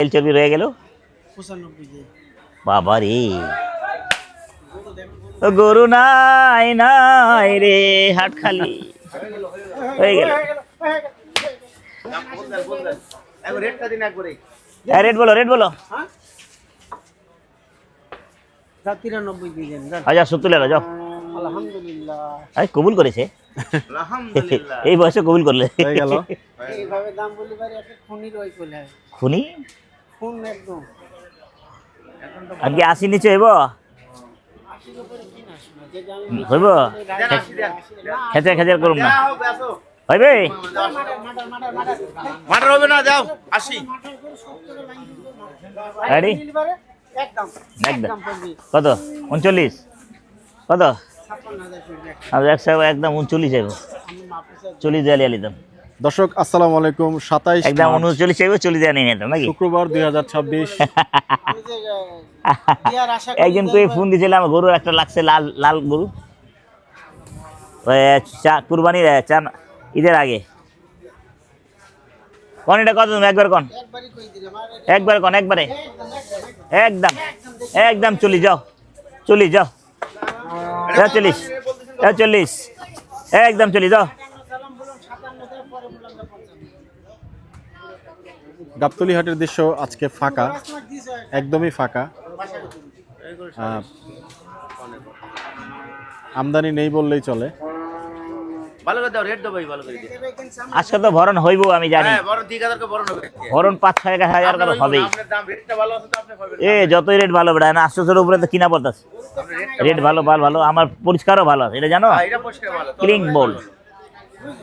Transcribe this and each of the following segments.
তেল চর্বি রয়ে গেল 95 বাবা রে গরু নাই নাই রে হাট খালি হয়ে গেল রেট বলো হ্যাঁ 93 দিয়ে দেন আচ্ছা 70 লেলো যাও আলহামদুলিল্লাহ কবুল করেছে এই বয়সে কবুল করলে হয়ে গেল। এইভাবে দাম বলি পারে একটা খুনির ওই কইলে খুনি খুন একদম আজকে 80 নিচে হইব হইব খেচে খেচে করুম না হইবে মাটার হবে না যাও 80 রেডি একদম একদম কত 39 কত 56,000 আর একশো একদম 39 যাইব 40 দিয়ে লিয়ে নিতাম দর্শক আসসালামু আলাইকুম 27 একদম মার্চ, 39 যাইব 40 দিয়ে নিয়ে নিতাম নাকি শুক্রবার 2026। আমি যে দিয়ার আশা করি একজন কই ফোন দিয়েছিলাম গরুর একটা লাগছে লাল লাল গরু ওই কুরবানির চান ঈদের আগে কোন এটা কত তুমি একবার কোন একবারই কই দিলাম একবার কোন একবারে একদম একদম 40 যাও 40 যাও 40 40 একদম 40 যাও সালাম বলুন 57 পরে বললাম 55 গাবতলী হাটের দৃশ্য আজকে ফাঁকা, একদমই ফাঁকা। আমদানি নেই বললেই চলে। ভালো করে দাও রেট দাও ভাই ভালো করে দিও আজকে তো ভরণ হইব আমি জানি হ্যাঁ বড় 3000 কে বড় হবে ভরণ 5-6 হাজার করে হবেই আপনার দাম রেটটা ভালো আছে তো আপনি পাবেন এ যতই রেট ভালো বেড়া না 800 উপরে তো কিনা পড়তাছে আপনি রেটটা রেট ভালো ভালো আমার পরিষ্কারও ভালো আছে এটা জানো এটা পরিষ্কার ভালো ক্লিন বোল্ড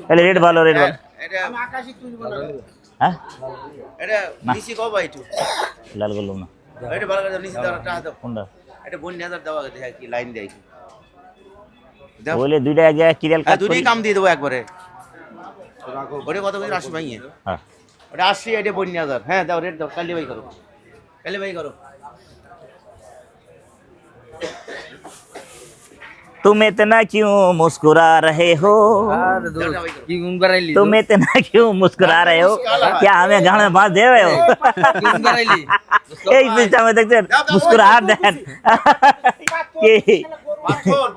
তাহলে রেট ভালো এটা আমি আকাশই তুলব না হ্যাঁ এটা নিচি কও ভাই একটু লাল করলাম না এটা ভালো করে দাও নিচি দাও টাকা দাও কোনটা এটা 5,000 দাও আগে দেখি কি লাইন দেয় কি দাও বলে দুইটা এক জায়গায় কিরিয়াল হ্যাঁ কাট দুটোই কাম দিয়ে দেবো একবারে ওটা কত করে 80 ভাইয়ে হ্যাঁ ওটা 80 এটা 5,000 হ্যাঁ দাও রেট দাও কালি ভাই করো কালি ভাই করো तुम इतना क्यों मुस्कुरा रहे हो কি গুণ বাড়াইলি तुम इतना क्यों मुस्कुरा रहे हो क्या हमें गाने में बांध दे रहे हो গুণ বাড়াইলি এই সিস্টেম में देखते मुस्कुराहट देन कि পাথর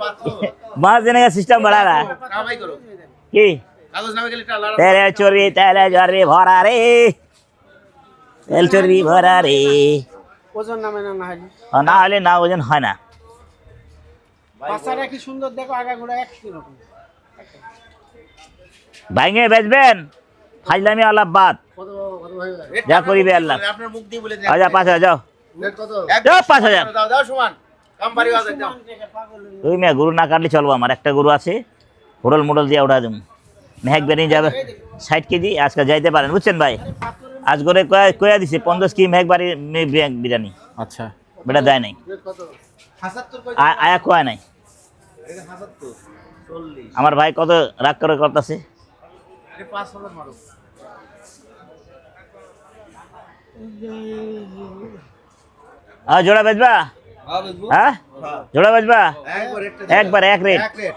बांध देने का सिस्टम बढ़ा रहा है না ভাই করো कि কাগজ নামে গেলে টালা तेरे चोरी भरा रे तेल चोरी भरा रे ওজন নামে না না হলে और ना हले ना वजन হয় না পাছাটা কি সুন্দর দেখো আগাগোড়া একই রকম ভাঙে বেচবেন ফাইলামি আলাপ বাদ যা করিবে আল্লাহ আপনার মুখ দিয়ে বলে আচ্ছা 5,000 যাও রেট কত যাও 5,000 দাও দাও সমান কাম বাড়ি বাজার দাও তুই মেয়ে গরু না কাটলে চলবো আমার একটা গরু আছে হোটেল মোটল দিয়ে উঠা দেবো মেহেক বেরিয়ে যাবে 60 কেজি আজকে যাইতে পারেন বুঝছেন ভাই আজ করে কয়া দিছে 50 কি মেহেক বাড়ি বিরিয়ানি আচ্ছা, বেটা দেয় নাই 75 কই আয়া কোয়া নাই এটা 75 40 আমার ভাই কত রাগ করে করতেছে এটা 5,000 মারো জোড়া বেচবা হ্যাঁ জোড়া বেচবা একবার রেটটা একবার এক রেট এক রেট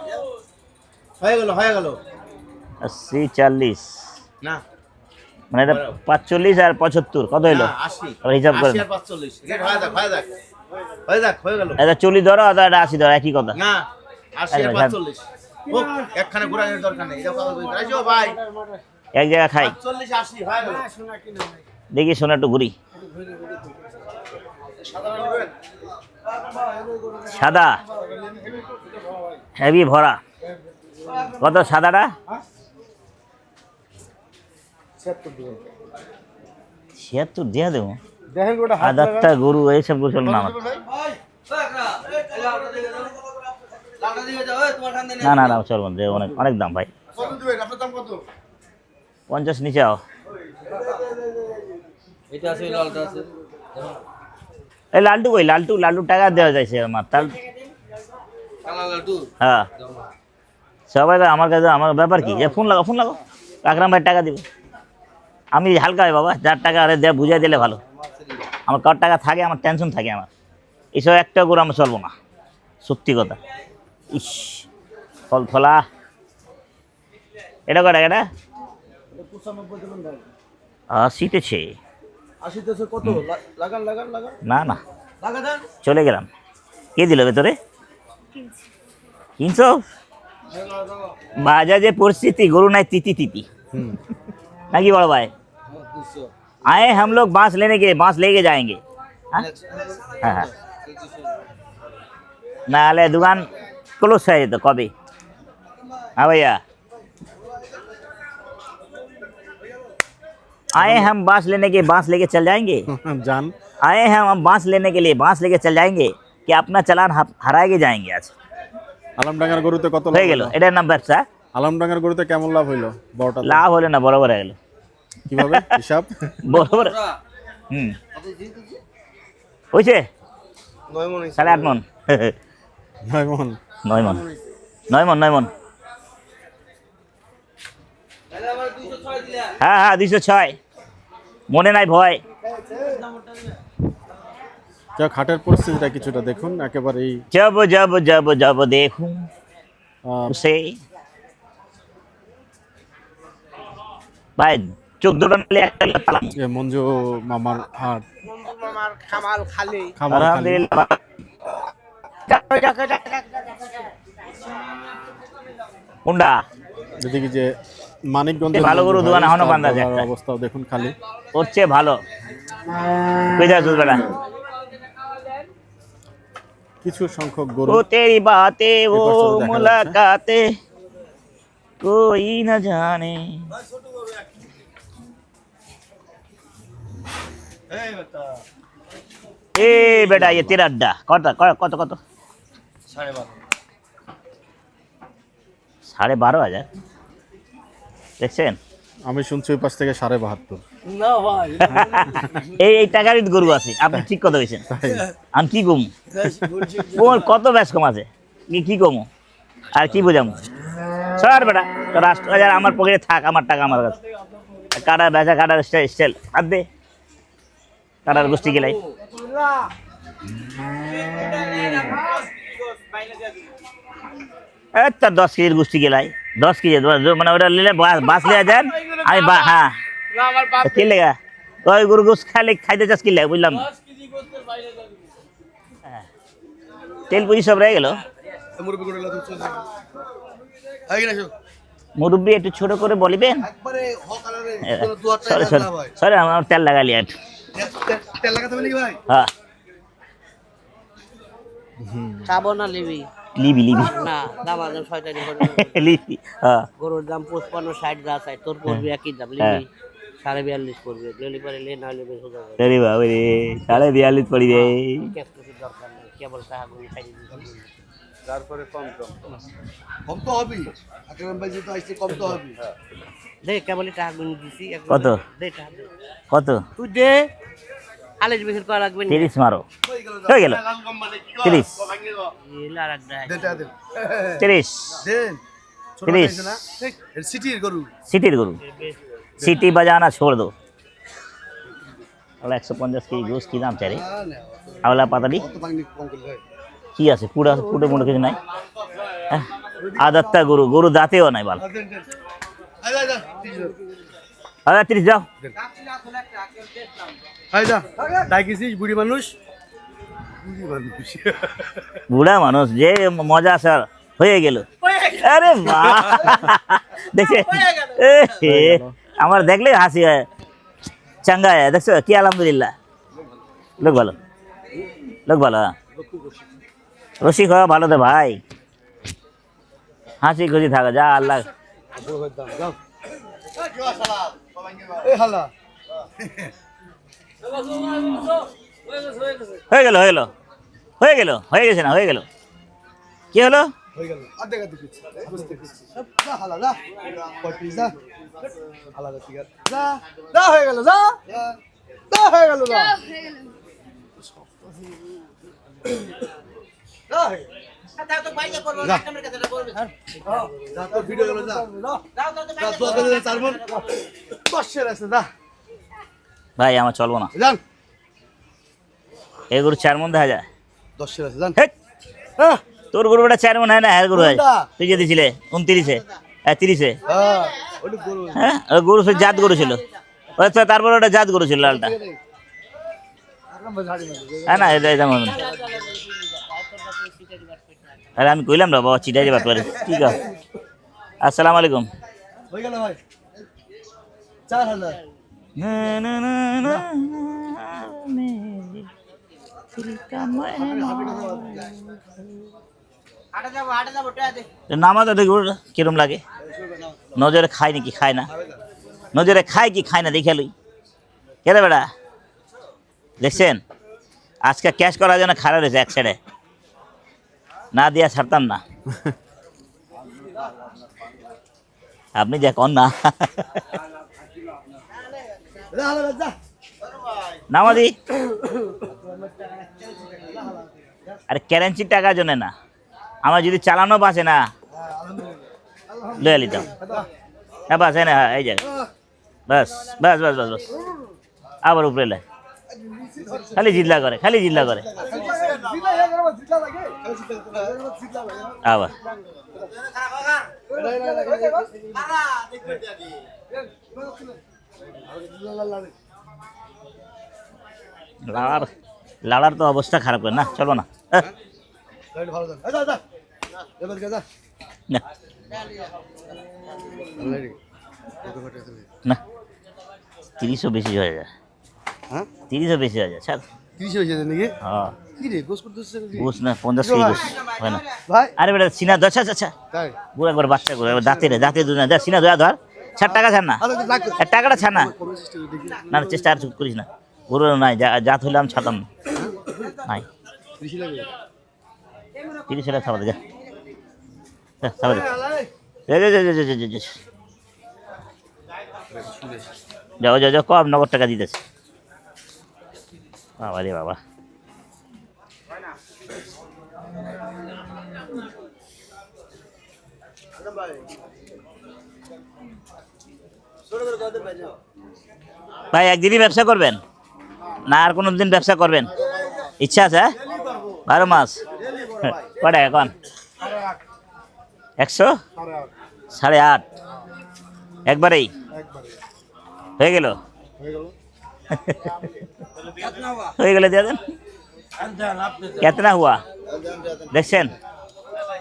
হয়ে গেল 80 40 না মানে এটা 45 আর 75 কত হইলো 80 আবার হিসাব করেন 80 আর 45 রেট হয়ে গেল এটা 40 ধরো আর এটা 80 ধরো একই কথা না 80 আর 45 ও একখানে ঘোরানোর দরকার নেই এটাও কাগজ বই রাইজো ভাই এক জায়গা খাই 45 80 হয়ে গেল শোনা কি না ভাই দেখি শোনা একটু ঘুরি সাধারণ নেবেন সাদা হেভি ভরা কত সাদাটা 76 দিয়ে দেবো দেখেন গোটা হাজারটা গরু এইসব গরু চল না আমার না না না চলবো না অনেক অনেক দাম ভাই কত দিবেন আপনার দাম কত 50 নিচে আও এটা আছে লালটা আছে এই লালটু কই লালটু টাকা দেওয়া যাইছে আমার তাল কালা লালটু হ্যাঁ সবাই তো আমার কাছে আমার ব্যাপার কি যে ফোন লাগাও আকরাম ভাই টাকা দিবে আমি হালকা হয় বাবা যার টাকা আরে দেয়া বুঝাই দিলে ভালো আমার কত টাকা থাকে আমার টেনশন থাকে আমার এইসব একটা করে আমরা চলবো না সত্যি কথা ইস ফল ফলা এটা কটা এটা 95 দেবেন ভাই সিটেছে আসিতেছে কত লাগান লাগান লাগান না না লাগা দেন চলে গেলাম। কে দিল ভেতরে? 300 বাজারে পরিস্থিতি গরু নাই তিতি তিতি নাকি বড় ভাই? आए हम लोग बांस लेने के बांस लेके जाएंगे। हाँ हाँ हाँ। नाले दुकान क्लोज है तो कभी। हाँ भैया आए हम बांस लेने के बांस लेके चल जाएंगे। जान आए हैं हम बांस लेने के लिए बांस लेके चल जाएंगे कि अपना चालान हराए के जाएंगे आज। আলমডাঙ্গার গরুতে কত লাভ হয়ে গেল, এটার নাম ব্যবসা। আলমডাঙ্গার গরুতে কেমন লাভ হইলো? বড়টা লাভ হলো না, বরাবর হয়ে গেল। কিভাবে হিসাব? বরাবর হয়েছে 9 মণ 8.5 মন। 9 মণ 9 মন 9 মন 9 মন। হ্যাঁ হ্যাঁ 206 মনে নাই ভয়। যা খাটের পরিস্থিতিটা কিছুটা দেখুন একেবারেই जब जब जब जब देखूं उसे ভাই চোখ দুটো নালে একটা পালাম। যে মঞ্জু মামার হাট আমার খামাল খালি খামার খালি। আলহামদুলিল্লাহ। কোনটা এদিকে যে মানিকগঞ্জ ভালো গরু দোকান এখনো বান্ধা আছে একটা। অবস্থাও দেখুন খালি। ওর চেয়ে ভালো কই যাচ্ছ বেটা? কিছু সংখ্যক গরু वो तेरी बातें वो एक बार चलो देखा मुलाकातें कोई न जाने। ए बेटा ये तेरा अड्डा कत कत कत 12,500 দেখছেন? আমি শুনছি ওই পাশ থেকে 72.5। না ভাই এই টাকারই গরু আছে, আপনি ঠিক কথা হয়েছেন। আমি কি কমু কত ব্যাস কম আছে কি কমু আর কি বোঝামু? সর বেটা রাষ্ট্র হাজার আমার পকেটে থাক, আমার টাকা আমার কাছে। কাটার বেচা কাটার স্টাইল হাত দে, কাটার গোষ্ঠী গেলাই। তার 10 কেজির গোষ্ঠী গেলাই, 10 কেজি মানে ওটা নিলে বাস লিয়ে যান। আমি হ্যাঁ আমার বাপ কি লেগা ওই গরু গোস খাইলে খাইতে চাস কি লেগা বুঝলাম না। 10 কেজি গোস্তের বাইরে যাবে তেল পুজি সব রয়ে গেল। মুরব্বি করে লাগাতে চল আই গেল মুরব্বি একটু ছোট করে বলিবেন। একবারে হ কালারে দু হাত সরি টাকা সরি না ভাই সরি আমার তেল লাগালি একটু। তেল লাগাতে বলি ভাই হ্যাঁ খাবো না লিবি লিবি লিবি না দাম আছে শয়তানি করে লিবি হ্যাঁ গরুর দাম 55-60 যা চাই তোর পড়বি একই দাম লিবি 42.5 পড়বে গেলি পরে লে না লিবি সোজা যাবে আরে বাবা রে 42.5 পড়ি রে। ক্যাশ কিছু দরকার নেই কেবল টাকা গুলি খাই দিবি তারপরে কম তো হবে আকরাম ভাই যেটা আইছে কম তো হবে দে কেবলই টাকা গুলি দিছি একদম কত? দে টাকা দে কত? তুই দে আলেজ বিক্রি করা লাগবে না 30 মারো হয়ে গেল 30 এলা আর একটা দে টাকা দে 30 দেন ছোট 30 আছে না এর সিটির গরু সিটির গরু সিটি बजाना छोड़ दो। अगला 150 কেজি গোস কি দাম চাই রে? আওলা পাতালি কত ভাঙনি কম করে ভাই কি আছে পুরা পুরো মোটা কিছু নাই। আদাত্তা গরু গরু দাঁতেও নাই বাল। দেন দেন আই যা যা আদা 30 যাও। আই যা ডাকিছিস বুড়ি মানুষ বুড়া মানুষ যে মজা স্যার হয়ে গেল। আরে বাহ দেখে আমার দেখলে হাসি হয় চাঙ্গা হয় দেখছো কি আলহামদুলিল্লাহ লোক ভালো লোক ভালো রসিক হওয়া ভালো তো ভাই হাসি খুশি থাকা যা আল্লাহ। এই হালা হয়ে গেল হয়ে গেল হয়ে গেল হয়ে গেছে না হয়ে গেল কি হলো? হয়ে গেল আধা গাদি কিছু বুঝতে কিছু যা হালা যা কয়টি যা হালা যা ঠিক আছে যা যা হয়ে গেল যা যা হয়ে গেল যা যা তাও তো বাইরে করব যা। কাস্টমার কাছে না করবে যা তোর ভিডিও গেল যা দাও তো যা তো আগে চার মন 10 এর আছে যা ভাই আমার চলবো না যান এই গরু 4 মন দেখা যায়। 10 এর আছে যান হেট, হ্যাঁ তোর গরুটা 4 মন হয় না হ্যাঁ গরু হয় কোনটা? তুই যে দিছিলে 29-এ 30-এ হ্যাঁ ওটা গরু হ্যাঁ ওই গরু সে জাত গরু ছিল। আচ্ছা তারপর ওটা জাত গরু ছিল লালটা হ্যাঁ না এটা এটা মনে আরে আমি কইলাম না বাবা চিটাই যাবার পারে ঠিক আছে আসসালামু আলাইকুম হয়ে গেল ভাই 4000 না না না না মেরি দিল কা নামাজ দেখো কিরম লাগে নজরে খায় নাকি খায় না নজরে খায় কি খায় না দেখে লই কেরে বেড়া দেখছেন আজকে ক্যাশ করার জন্য খারাপ রয়েছে এক সাইডে না দিয়া ছাড়তাম না আপনি যে কন না নামাজি আরে কারেন্সির টাকার জন্য না আমার যদি চালানো বাঁচে না লয়ে লিতাম হ্যাঁ বাস না এই যাক বাস বাস বাস বাস বাস আবার উপরে লে খালি জিল্লা করে আবার লাড়ার তো অবস্থা খারাপ করে না চলো না না না 30ও বেশি হয়ে যায় হ্যাঁ 30ও বেশি হয়ে যায় ছাড় 30 হয়ে যাবে নাকি হ্যাঁ কি রে গোস করতেছিস বুঝ না 50 কেজি বুঝ হয় না ভাই আরে বেটা সিনা দশ আচ্ছা তাই বুড়া করে বাচ্চা করে দাঁতে দুই না যা সিনা ধর ধর ছাড় টাকা ছাড় না আরে লাগ টাকাটা ছাড় না কমেন্ট সিস্টেম দেখি না চেষ্টা আর করিস না গরু নাই জাত হইলে আমি ছাড়তাম না নাই 30 লাগে 30 টাকা খাওয়া যা খাওয়া যাও যাও যাও কম নগদ টাকা দিতেছে বাবা রে বাবা ভাই একদিনই ব্যবসা করবেন না আর কোনো দিন ব্যবসা করবেন ইচ্ছা আছে 12 মাস কটা এখন 100 8.5 একবারেই হয়ে গেল হয়ে গেলে দিয়ে দেন कितना हुआ দেখছেন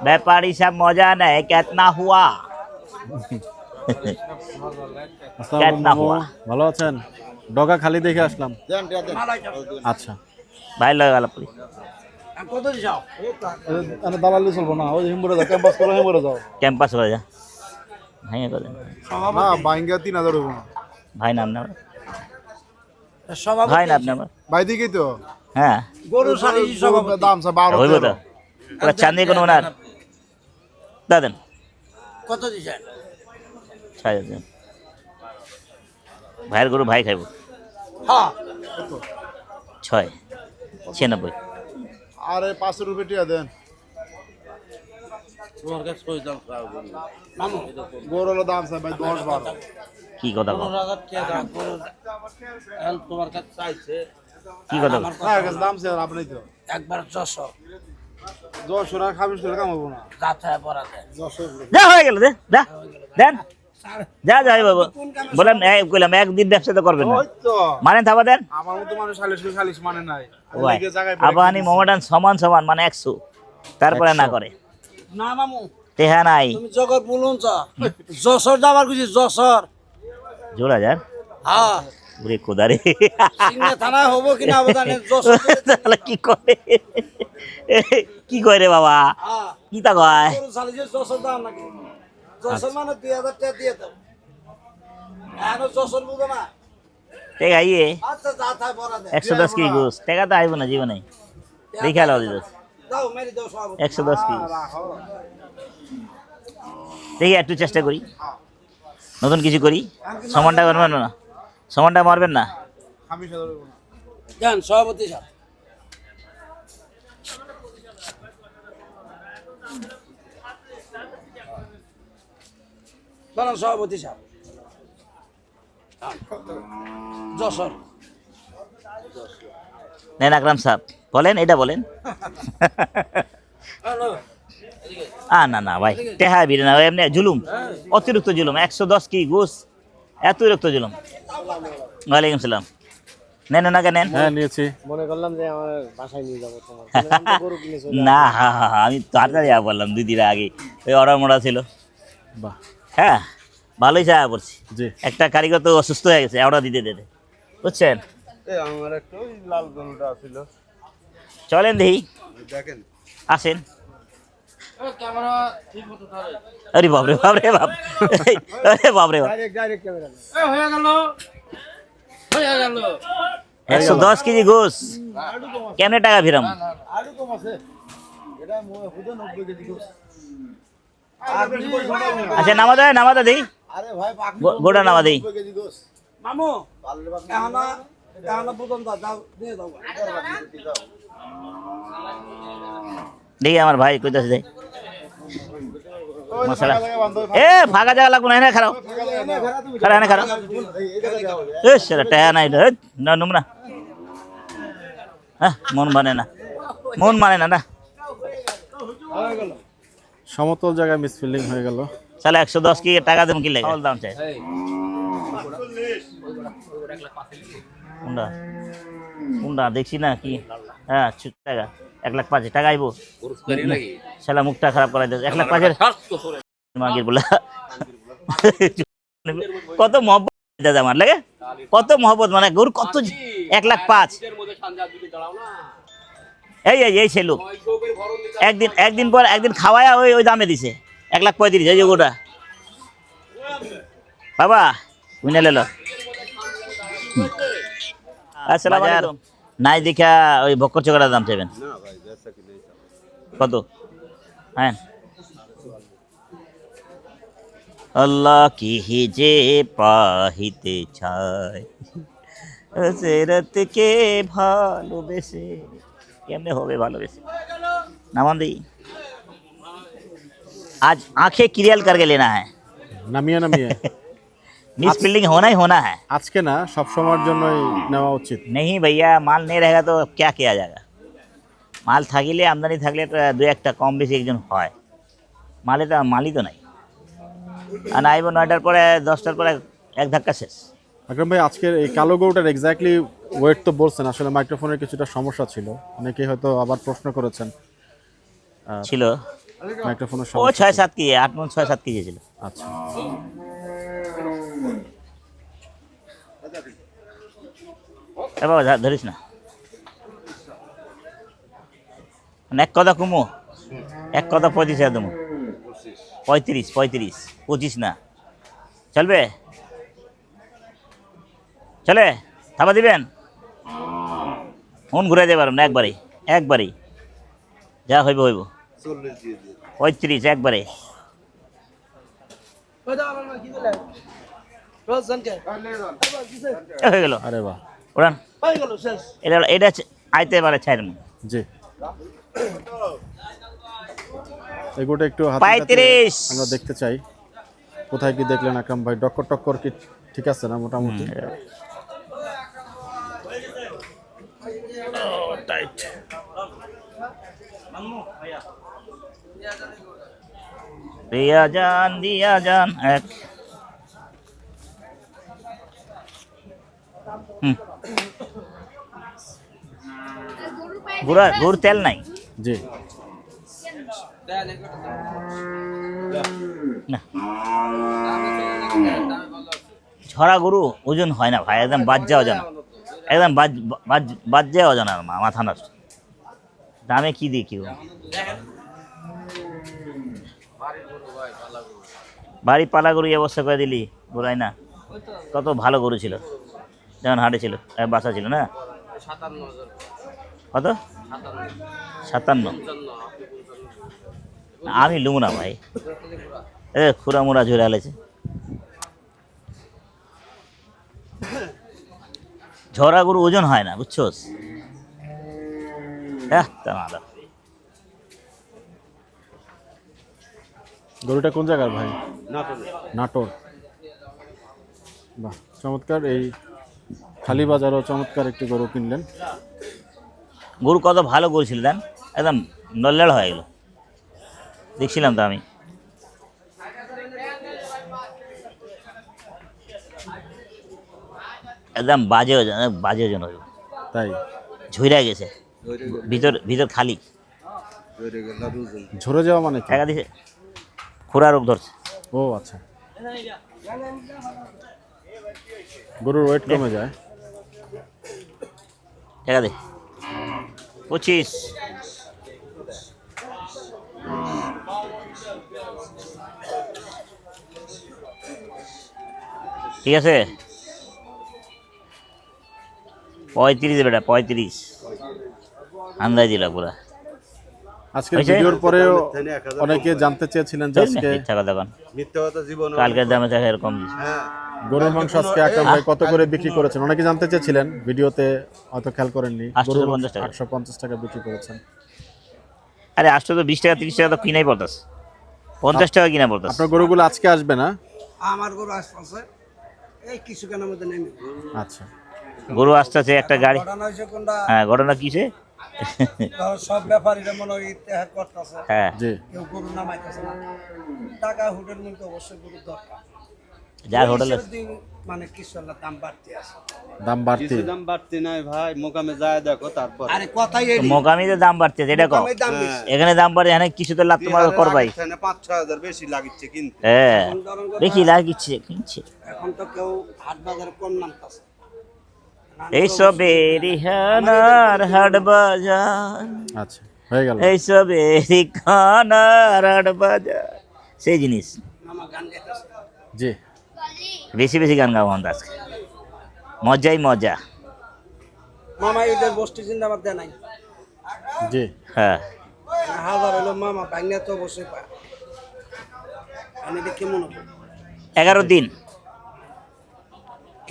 ব্যাপারী সব মজা নেই कितना हुआ कितना हुआ ভালো আছেন ডগা খালি দেখে আসলাম আচ্ছা ভাই লয় গেল পুরি আমি দালালি চলবো না ওই হিমবরে যাও ক্যাম্পাস করে হিমবরে যাও ক্যাম্পাস করে যা ভাই করে না বাইঙ্গা 3000 হইব না ভাই নাম না ভাই নাম না ভাই দিকেই তো হ্যাঁ গরু সারি সভাপতি দাম 12 হইব তো পুরা চাঁদি কোনো ওনার দাদেন কত দিছেন 6000 ভাইয়ের গরু ভাই খাইব হ্যাঁ 96 আরে 500 রুপয়া টিয়া দেন তোমার কাছে কই দাম মামু গরুর দাম স্যার ভাই 10 12 কি কথা কও 15000 টাকা গরু এখন তোমার কাছে চাইছে কি কথা কও? না কাছে দাম স্যার আপনি তো একবার 600 200 টাকা খাবিস করে কাম হবো না যাতায় পড়াতে 200 যা হয়ে গেল দে যা দেন যা যাই বাবু বলেন কইলাম একদিন ব্যবসা তো করবেন না ওই তো মানেন থাবা দেন আমার মতো মানুষ সালিশ মানে নাই ওই এদিকে জায়গায় আবানি মোহামেডান সমান সমান মানে 100 তারপরে না করে না মামু তেহা নাই তুমি জগর বলুন চা যশোর যাবার কিছু যশোর জোড়া যার হ্যাঁ ওরে কোদারে সিংহে থানায় হবো কিনা অবদানে যশোর তাহলে কি করে কি করে রে বাবা হ্যাঁ কি তা কয় গরু সালিশে যশোর দাম নাকি যশোর মানে 2000 টাকা দিয়ে দাও এখন যশোর বুঝো না টেকা ইয়ে আচ্ছা যাতায় পড়াতে 110 কি গোস টেকা তো আইব না জীবনে দেখা লাও দিস দাও মেরে দাও সব 110 কি দেখি একটু চেষ্টা করি নতুন কিছু করি সমানটা মারবেন না সমানটা মারবেন না আমি সাদা হইব না জান সভাপতি সাহেব বলেন সভাপতি সাহেব যশোর নেন আকরাম সাহেব বলেন এটা বলেন না না ভাই টেহা বিরে না এমনি জুলুম অতিরিক্ত জুলুম 110 কি ঘুষ এত অতিরিক্ত জুলুম ওয়ালাইকুম সালাম নেন ওনাকে নেন। হ্যাঁ নিয়েছি। মনে করলাম যে আমার বাসায় নিয়ে যাবো তোমার গরু কিনে চলে না আমি তাড়াতাড়ি বললাম 2 দিন আগে, ওই অর্ডার মোড়া ছিল। বাহ। হ্যাঁ ভালোই চা পড়ছি। জি। একটা কারিগর তো অসুস্থ হয়ে গেছে অর্ডার দিতে দিতে, বুঝছেন। আমার একটা ওই লাল গরুটা ছিল, চলেন দেখি, দেখেন। আসেন। আরে বাপরে বাপরে বাপ, আরে বাপরে বাপ, ডাইরেক্ট ক্যামেরা হয়ে গেল, হয়ে গেল। 110 কেজি গোস কেমনে টাকা ফিরাম? আলু কম আছে, এটা হুদে 90 কেজি গোস। আচ্ছা নামা দে দেই, আরে ভাই গোটা নামা দেই। 90 কেজি গোস। মামু পারলে বাকি এখানে বুঝুন দাও দিয়ে দাও দেখি আমার ভাই কইতাছে যাই মশলা। এ ফাঁকা জায়গা লাগবো না, এনে খারাপ খারাপ এনে খারাপ। এ সেটা টায়া নাই রে, না নোংরা। হ্যাঁ মন মানে না, মন মানে না না। সমতল জায়গায় মিসফিল্ডিং হয়ে গেল। তাহলে 110 কি টাকা দেবো কি লাগে? দাম চাই কোনটা কোনটা দেখছি না কি? হ্যাঁ টাকা 1,05,000 টাকা আইবো। শালা মুখটা খারাপ করাই দে। 1,05,000 মাগির বলা। কত মহব্বত দাদা আমার লাগে, কত মহব্বত, মানে গরু কত 1,05,000। এই সে লোক একদিন পর একদিন খাওয়ায়া ওই দামে দিছে 1,35,000। এই যে গোটা বাবা বুঝে লেল। আসসালামু আলাইকুম। নাই দেখা ওই বক্কর চোখটার দাম চাইবেন কত? হ্যাঁ আল্লাহ কি যে পাহিতে চায় কে ভালোবেসে, কেমনে হবে ভালোবেসে? নামান दी। आज आंखें क्लियर करके लेना है, নামিয়ে নামিয়ে। मिस फील्डिंग होना ही होना है। আজকে না, সব সময়ের জন্যই নেওয়া উচিত। नहीं भैया माल नहीं रहेगा तो क्या किया जाएगा? माल থাকিলে আমদানি থাকলে দু একটা কম বেশি একজন হয়, মালই তো নাই। আর আইব 9টার পরে 10টার পরে এক ধাক্কা শেষ। আকরাম ভাই, আজকের এই কালো গরুটার এক্স্যাক্টলি ওয়েট তো বলছেন, আসলে মাইক্রোফোনের কিছুটা সমস্যা ছিল, অনেকেই হয়তো আবার প্রশ্ন করেছেন ছিল মাইক্রোফোনের ও সমস্যা। 6-7 কেজি, 8-9 6-7 কেজি ছিল। আচ্ছা। এ বাবা ধরিস না, এক কথা কুমো, এক কথা 35 দেবো। 35 25 না চলবে? চলে থাবা দিবেন, মন ঘুরে দেবার না একবারই যা হইব 35 একবারে। হয়ে গেল, আরে বাহ, উড়ান। এটা আইতে পারে 4 মণ। জি। এই গরুটা একটু হাতে 35 আমরা দেখতে চাই। কোথায় কি দেখলেন আকরাম ভাই? টক্কর কি ঠিক আছে না মোটামুটি? টাইট দিয়া যান এক। গুড় তেল নাই। জি। না ঝরা গরু ওজন হয় না ভাই, একদম বাজ্যা ওজন, একদম বাজ্যা ওজন। আর মাথা নষ্ট, দামে কি দিয়ে কি বাড়ি পালা গরু অবস্থা করে দিলি গোড়াই না। কত ভালো গরু ছিল যখন হাটে ছিল, বাসা ছিল না। কত? 57। আমি লুম না ভাই, খুরা মুড়া ঝরে আলেছে। ঝরা গরু ওজন হয় না, বুঝছোস? গরুটা কোন জায়গার ভাই? নাটোর। বাহ, চমৎকার। এই খালি বাজারও চমৎকার একটি গরু কিনলেন। গরু কত ভালো গরু ছিল, দেন একদম নল্লাল হয়ে গেল, দেখছিলাম তো আমি। একদম বাজে ওজন হইব, তাই ঝইরা গেছে, ভিতর ভিতর খালি, ঝরে যাওয়া মানে কি? টাকা দিছে, খুরা রোগ ধরছে। ও আচ্ছা, গরুর ওয়েট কমে যায়। টাকা দে 25। ঠিক আছে 35 বেটা 35 আন্দাজ দিলা পুরা। আজকের হয়েছে? ভিডিওর পরেও অনেকে জানতে চেয়েছিলেন যে আজকে মিথ্যা কথা কন, মিথ্যা কথা জীবন কালকের দামে থেকে এরকম দিছে। হ্যাঁ গরুর মাংস আজকে আকরাম ভাই কত করে বিক্রি করেছেন অনেকে জানতে চেয়েছিলেন, ভিডিওতে হয়তো খেয়াল করেননি। 850 টাকা। 850 টাকা বিক্রি করেছেন। আরে 820 টাকা 30 টাকা তো কিনাই পড়তাছে, 50 টাকা কিনা পড়তাছে। আপনার গরুগুলো আজকে আসবে না? আমার গরু আসছে এই কিছুক্ষণের মধ্যে নেমে আচ্ছা, গরু আসতেছে একটা গাড়ি। ঘটনা হয়েছে কোনটা হ্যাঁ ঘটনা কিসে? ধরো সব ব্যাপারীরা মনে হয় ইতিহাস করতেছে, হ্যাঁ জি কেউ গরু নামাইতেছে না, টাকা হোটেল মধ্যে অবশ্যই গরুর দরকার। যার হোটেলে হিসেবে দিন মানে কিছু একটা দাম বাড়তে আছে। দাম বাড়তি। দাম বাড়তি নাই ভাই, মোকামে যায় দেখো তারপর আরে কথাই এই মোকামিতে দাম বাড়তেছে, এটা কম। দামে দাম বেশি। এখানে দাম বাড়ে, এখানে কিছু তো লাভ তোমার করবাই। 5-6 হাজার বেশি লাগিচ্ছে কিন্তু হ্যাঁ এখন ধরেন কথা, দেখি লাগিচ্ছে কিনছে এখন তো কেউ হাট বাজারে কম নামতেছে। এইসব এরিহানার হাট বাজার, আচ্ছা, হয়ে গেল। এইসব এরিখানার হাট বাজার, সেই জিনিস। মামা গান গাইতেছে। জি বেশি বেশি গান গাবো আমরা আজকে, মজাই মজা। মামা ঈদের বস্তি জিন্দাবাদ দেয় নাই, জি হ্যাঁ হাজার হলো মামা ভাঙলে তো অবশ্যই পায়। আমি দেখি মনে করি 11 দিন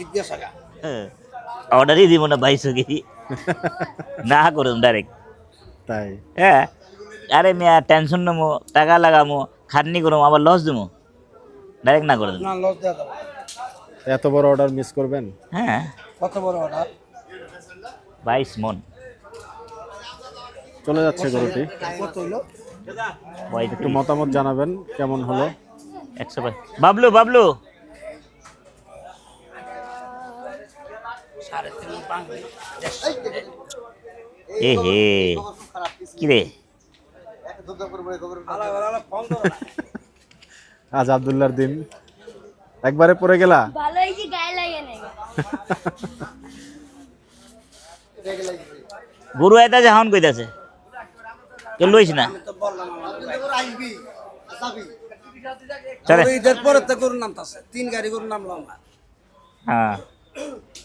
ঈদ দিয়ে থাকা অর্ডারই দিব না 2200 কেজি, না করুন ডাইরেক্ট। তাই হ্যাঁ আরে মিয়া টেনশন নেবো, টাকা লাগামো, খাটনি করবো, আবার লস দেবো, ডাইরেক্ট না করে দেবো। না লস দেওয়া যাবে। এত বড় অর্ডার মিস করবেন? হ্যাঁ কত বড় অর্ডার? 22 মন চলে যাচ্ছে গরুটি। কত হইলো? একটু মতামত জানাবেন কেমন হলো। 100 বাবলু বাবলু সাড়ে তিন পাঁচবে। এ হে কি রে, আলাদা আলাদা ফোন করো না। আজ আব্দুল্লাহর দিন, একবারে পড়ে গেলা। ভালো হয়েছে গায়ে লাগে নাই গরু আইতাছে হাউন কইতাছে, কেউ লইস না আমি তো বললাম চলে। ঈদের পরে তো গরুর নামতাছে, 3 গাড়ি গরুর নামলাম না। হ্যাঁ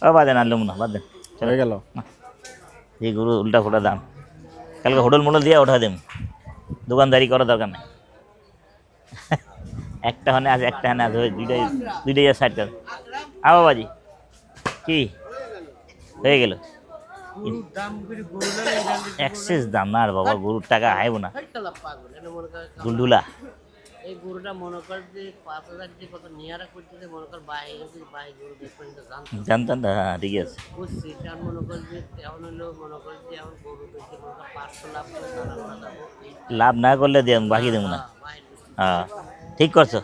ও বাদ দেন, আনলাম না, বাদ দেন। চলে হয়ে গেল। এই গরু উল্টা ফোটা দাম, কালকে হোটেল মোটেল দিয়ে ওঠা দেম, দোকানদারি করার দরকার নেই। একটা হানে আছে, একটা হানে আছে, ওই দুইটাই সাইড কর। বাবাজি কি হয়ে গেল? এক্সেস দাম না আর বাবা, গরুর টাকা হাইব না। দুলদুলা এই গরুটা মনে কর যে 5000 যে কত নিয়ারা করতেছে, মনে কর বাইরে গরু দেখবেন তো জানতো জানতাম না, হ্যাঁ ঠিকই আছে। বুঝছি। কারণ মনে কর যে এমন হলো, মনে কর যে এখন গরু দেখতে মনে কর 500 লাভ করে তারা আমরা যাবো লাভ না করলে দেব, বাকি দেবো না। হ্যাঁ ঠিক করছো।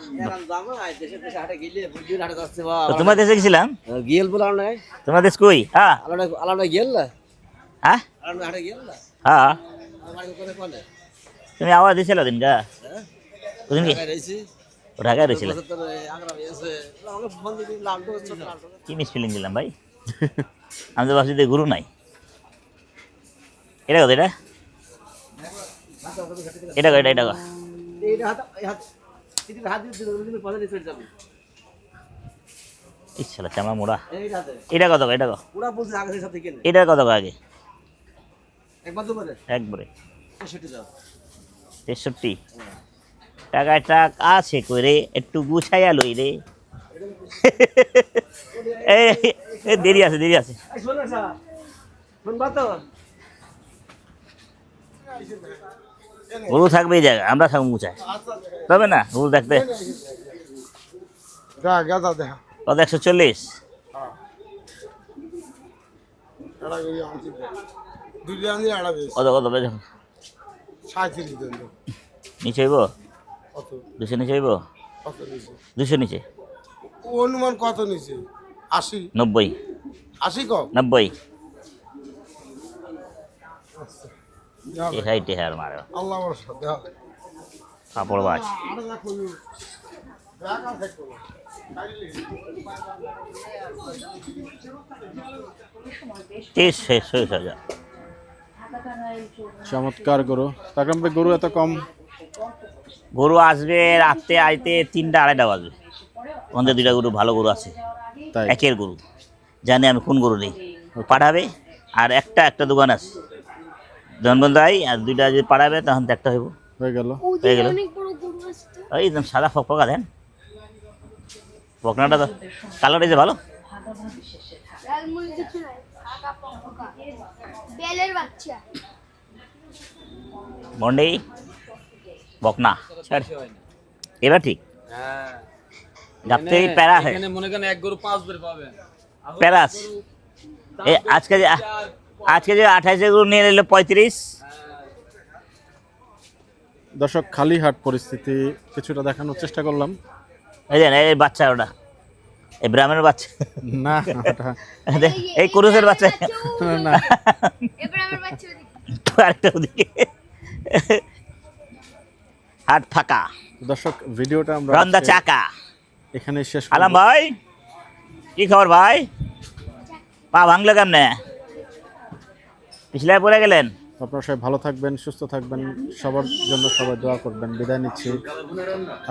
তো তোমার দেশে গেছিলাম, গিয়েল বলে আর নাই, তোমার দেশ কই? হ্যাঁ আলাদা গিয়েল না, হ্যাঁ আলাদা হাটে গিয়েল না, হ্যাঁ আমার কোথায় কোনে তুমি আওয়াজ দিয়েছিল দিনটা, ওদিন কি রইছি ও ঢাকায় রয়েছিল? তো আগ্রা এসে আমাকে ফোন দিবি লালটো ছোট লালটো কি মিস ফিলিং দিলাম ভাই, আমি তো ভাবছি যে গুরু নাই। এটা কত? এটা এটা কত? এটা কত? এইটা হাত এটা হাত দিয়ে দিলে পয়সা দিয়ে চলে যাবে। ইচ্ছা চামড়া মোড়া। এইটাতে এটা কত? এটা কত? পুরা বলছে আগে সাথে কেন এটা কত আগে? একবার দুবারে একবারে 65 দাও। 63 টাকাটা আছে করে একটু গুছাইয়া লই রে। এই দেরি আছে, দেরি আছে। এই শোন না ফোন বাতো গরু থাকবে এই জায়গায়, আমরা থাকবো গুছায়, তবে না গরু দেখতে গাদা দেখা কত? 140 দুইটা আনি আড়া বেশ কত? কত বেশ 37 দেন নিচে হইব? কত 200 নিচে হইব? কত নিছে 200 নিচে? অনুমান কত নিছে 80 90 80 কম 90 টেহাই টেহার মারে আল্লাহ ভরসা দেখ কাপড় বাজ শেষ শেষ শেষ হয়ে যায় চমৎকার গরু আকরাম ভাই, গরু এত কম? গরু আসবে রাত্রে আইতে 3টা 2:30 বাজবে। ওখানে 2টা গরু ভালো গরু আছে, তাই একের গরু, জানি আমি কোন গরু নেই, পাঠাবে। আর একটা দোকান আছে জনবন্ধাই, আর 2টা যদি পাঠাবে তখন তো একটা হইব, হয়ে গেল। হয়ে গেল। ওই একদম সাদা ফকফকা দেন, বকনাটা তো কালো রয়েছে ভালো। লালমুল কিছু নাই, ফাঁকা পঙ্কা বেলের বাচ্চা। মন্ডি বকনা এবার ঠিক গাপতে প্যারা है মনে করেন এক গরু 5 বের পাবেন প্যারাস এই আজকে যে 28 গরু নিয়ে নিল 35। দর্শক, খালি হাট পরিস্থিতি কিছুটা দেখানোর চেষ্টা করলাম। এই দেন এই বাচ্চা, ওটা এই ব্রাহ্মণের বাচ্চা না ওটা এই কুরুসের বাচ্চা না, এবার আমার বাচ্চা আরেকটা ওদিকে হাট ফাঁকা, দর্শক ভিডিওটা আমরা রন্দা আজকে চাকা। এখানে শেষ আলাম করব। ভাই কি খবর ভাই? পা ভাঙলো কেমনে? পিছলে পড়ে গেলেন? আপনারা সবাই ভালো থাকবেন, সুস্থ থাকবেন, সবার জন্য সবাই দোয়া করবেন। বিদায় নিচ্ছি।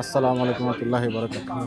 আসসালামু আলাইকুম ওয়া রাহমাতুল্লাহি ওয়া বারাকাতুহু।